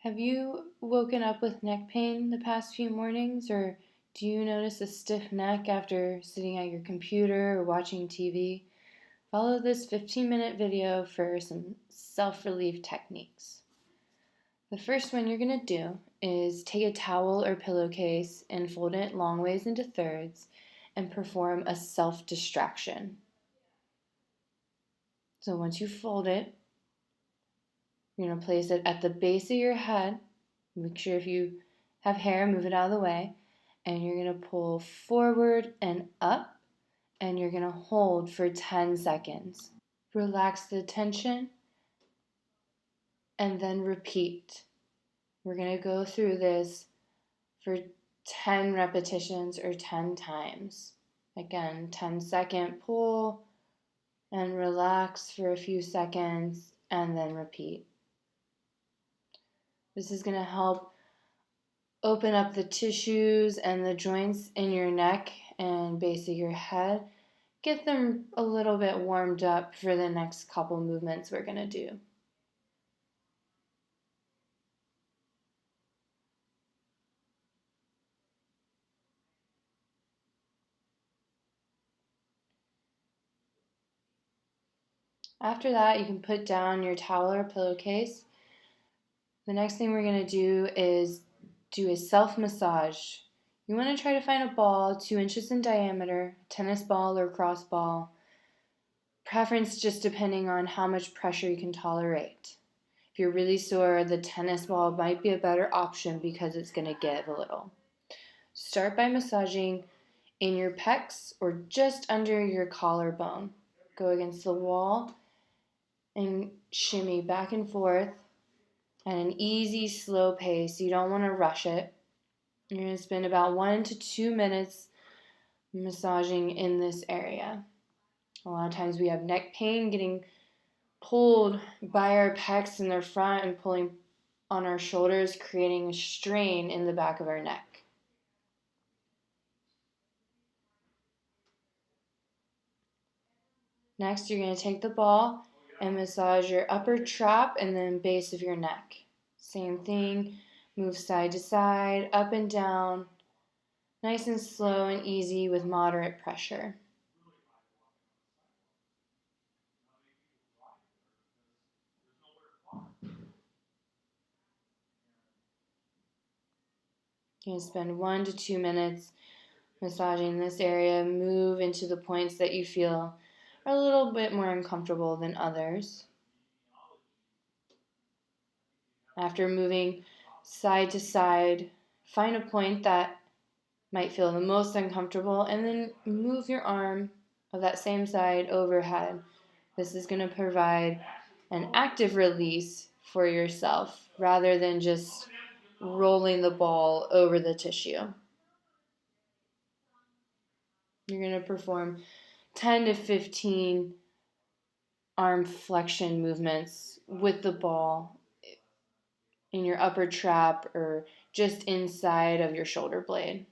Have you woken up with neck pain the past few mornings, or do you notice a stiff neck after sitting at your computer or watching TV? Follow this 15-minute video for some self-relief techniques. The first one you're going to do is take a towel or pillowcase and fold it long ways into thirds and perform a self-distraction. So once you fold it, you're going to place it at the base of your head. Make sure if you have hair, move it out of the way. And you're going to pull forward and up, and you're going to hold for 10 seconds. Relax the tension, and then repeat. We're going to go through this for 10 repetitions or 10 times. Again, 10-second pull, and relax for a few seconds, and then repeat. This is going to help open up the tissues and the joints in your neck and base of your head. Get them a little bit warmed up for the next couple movements we're going to do. After that, you can put down your towel or pillowcase. The next thing we're going to do is do a self-massage. You want to try to find a ball 2 inches in diameter, tennis ball or cross ball. Preference just depending on how much pressure you can tolerate. If you're really sore, the tennis ball might be a better option because it's going to give a little. Start by massaging in your pecs or just under your collarbone. Go against the wall and shimmy back and forth at an easy, slow pace. You don't want to rush it. You're going to spend about 1 to 2 minutes massaging in this area. A lot of times we have neck pain getting pulled by our pecs in their front and pulling on our shoulders, creating a strain in the back of our neck. Next, you're going to take the ball and massage your upper trap and then base of your neck. Same thing, move side to side, up and down, nice and slow and easy with moderate pressure. You're going to spend 1 to 2 minutes massaging this area. Move into the points that you feel are a little bit more uncomfortable than others. After moving side to side, find a point that might feel the most uncomfortable and then move your arm of that same side overhead. This is going to provide an active release for yourself rather than just rolling the ball over the tissue. You're going to perform 10 to 15 arm flexion movements with the ball in your upper trap or just inside of your shoulder blade,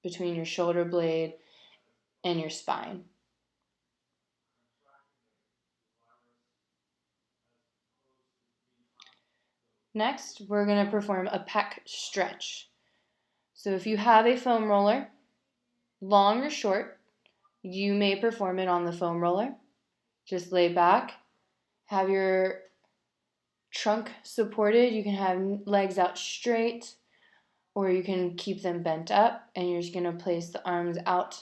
between your shoulder blade and your spine. Next, we're going to perform a pec stretch. So if you have a foam roller, long or short, you may perform it on the foam roller. Just lay back, have your trunk supported. You can have legs out straight, or you can keep them bent up, and you're just going to place the arms out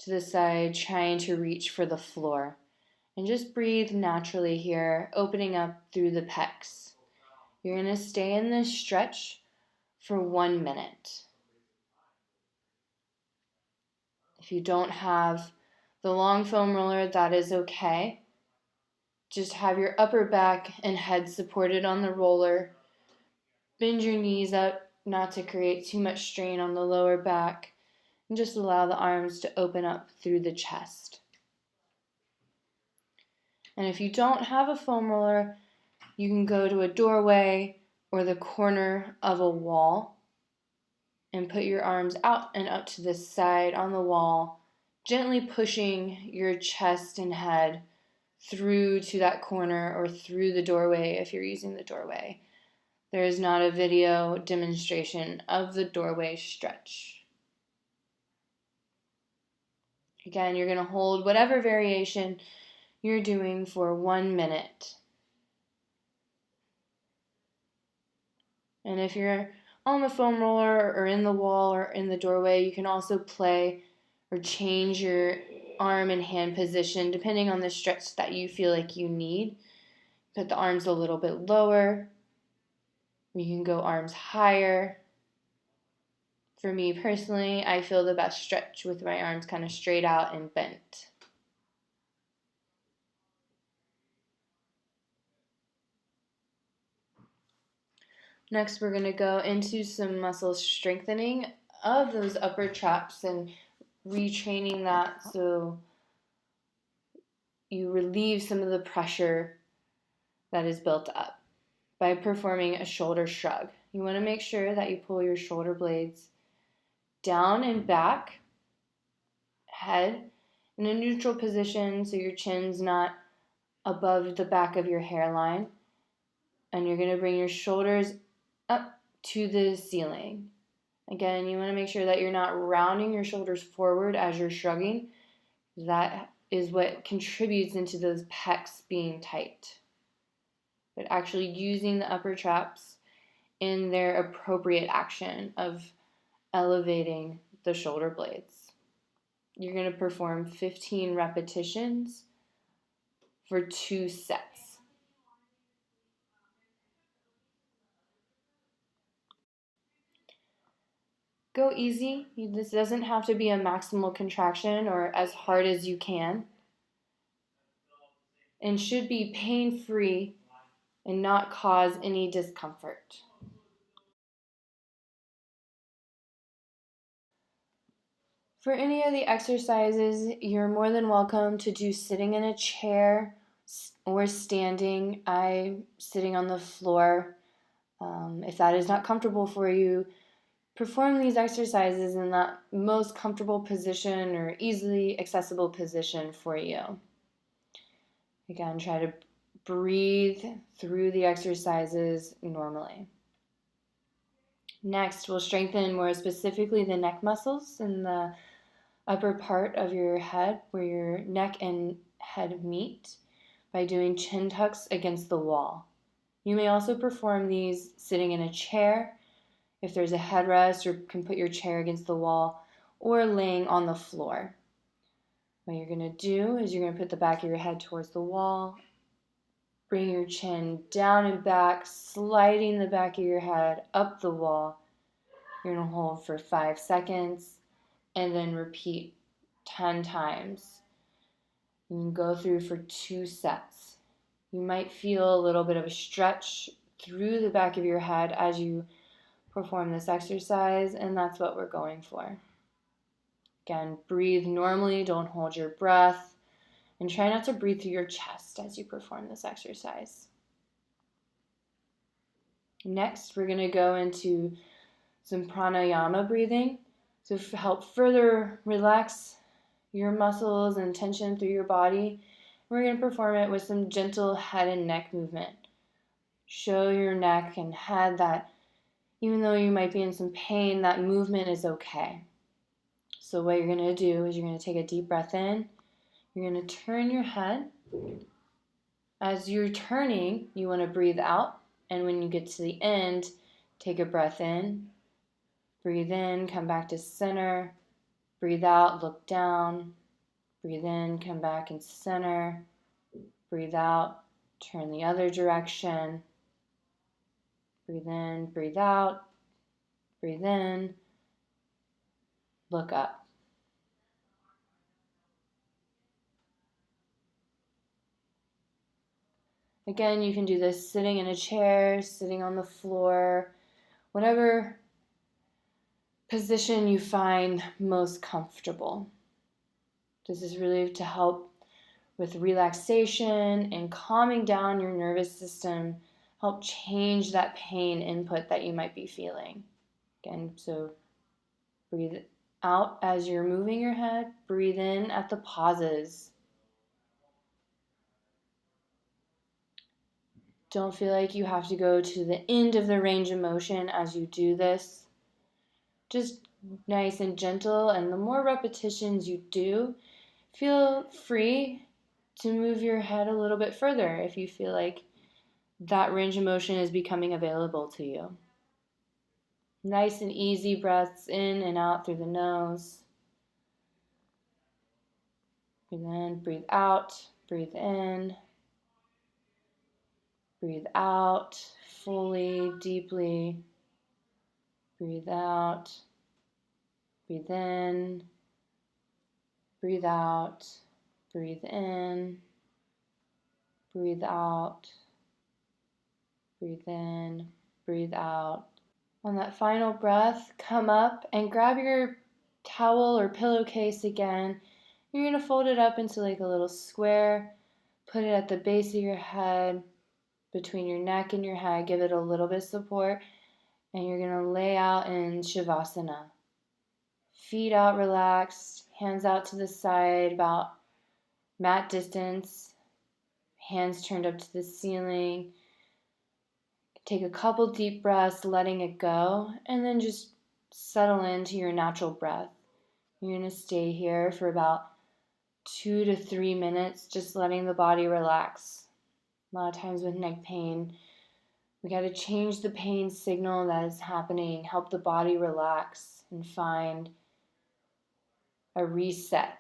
to the side, trying to reach for the floor. And just breathe naturally here, opening up through the pecs. You're going to stay in this stretch for 1 minute. If you don't have the long foam roller, that is okay. Just have your upper back and head supported on the roller. Bend your knees up, not to create too much strain on the lower back. And just allow the arms to open up through the chest. And if you don't have a foam roller, you can go to a doorway or the corner of a wall and put your arms out and up to the side on the wall, gently pushing your chest and head through to that corner or through the doorway if you're using the doorway. There is not a video demonstration of the doorway stretch. Again, you're going to hold whatever variation you're doing for 1 minute. And if you're on the foam roller or in the wall or in the doorway, you can also play or change your arm and hand position depending on the stretch that you feel like you need. Put the arms a little bit lower. You can go arms higher. For me personally, I feel the best stretch with my arms kind of straight out and bent. Next, we're going to go into some muscle strengthening of those upper traps and retraining that so you relieve some of the pressure that is built up by performing a shoulder shrug. You want to make sure that you pull your shoulder blades down and back, head in a neutral position so your chin's not above the back of your hairline, and you're going to bring your shoulders up to the ceiling. Again, you want to make sure that you're not rounding your shoulders forward as you're shrugging. That is what contributes into those pecs being tight. But actually using the upper traps in their appropriate action of elevating the shoulder blades. You're going to perform 15 repetitions for 2 sets. Go easy. This doesn't have to be a maximal contraction or as hard as you can, and should be pain-free and not cause any discomfort. For any of the exercises, you're more than welcome to do sitting in a chair or standing. I'm sitting on the floor. If that is not comfortable for you, perform these exercises in that most comfortable position or easily accessible position for you. Again, try to breathe through the exercises normally. Next, we'll strengthen more specifically the neck muscles in the upper part of your head where your neck and head meet by doing chin tucks against the wall. You may also perform these sitting in a chair if there's a headrest, or can put your chair against the wall, or laying on the floor. What you're going to do is you're going to put the back of your head towards the wall, bring your chin down and back, sliding the back of your head up the wall. You're going to hold for 5 seconds and then repeat 10 times. You can go through for 2 sets. You might feel a little bit of a stretch through the back of your head as you perform this exercise, and that's what we're going for. Again, breathe normally, don't hold your breath, and try not to breathe through your chest as you perform this exercise. Next, we're going to go into some pranayama breathing to help further relax your muscles and tension through your body. We're going to perform it with some gentle head and neck movement. Show your neck and head that even though you might be in some pain, that movement is okay. So what you're going to do is you're going to take a deep breath in. You're going to turn your head. As you're turning, you want to breathe out. And when you get to the end, take a breath in. Breathe in, come back to center. Breathe out, look down. Breathe in, come back and center. Breathe out, turn the other direction. Breathe in, breathe out. Breathe in, look up. Again, you can do this sitting in a chair, sitting on the floor, whatever position you find most comfortable. This is really to help with relaxation and calming down your nervous system, help change that pain input that you might be feeling. Again, so breathe out as you're moving your head, breathe in at the pauses. Don't feel like you have to go to the end of the range of motion as you do this. Just nice and gentle, and the more repetitions you do, feel free to move your head a little bit further if you feel like that range of motion is becoming available to you. Nice and easy breaths in and out through the nose. Breathe in, breathe out, breathe in, breathe out fully, deeply. Breathe out, breathe in, breathe out, breathe in, breathe out, breathe in, breathe out. On that final breath, come up and grab your towel or pillowcase again. You're going to fold it up into like a little square, put it at the base of your head, between your neck and your head, give it a little bit of support, and you're going to lay out in Shavasana. Feet out relaxed, hands out to the side about mat distance, hands turned up to the ceiling. Take a couple deep breaths, letting it go, and then just settle into your natural breath. You're going to stay here for about 2 to 3 minutes, just letting the body relax. A lot of times with neck pain, we got to change the pain signal that is happening, help the body relax and find a reset.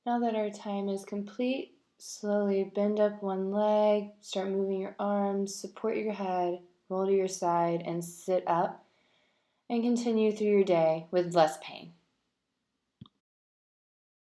Now that our time is complete, slowly bend up one leg, start moving your arms, support your head, roll to your side, and sit up, and continue through your day with less pain.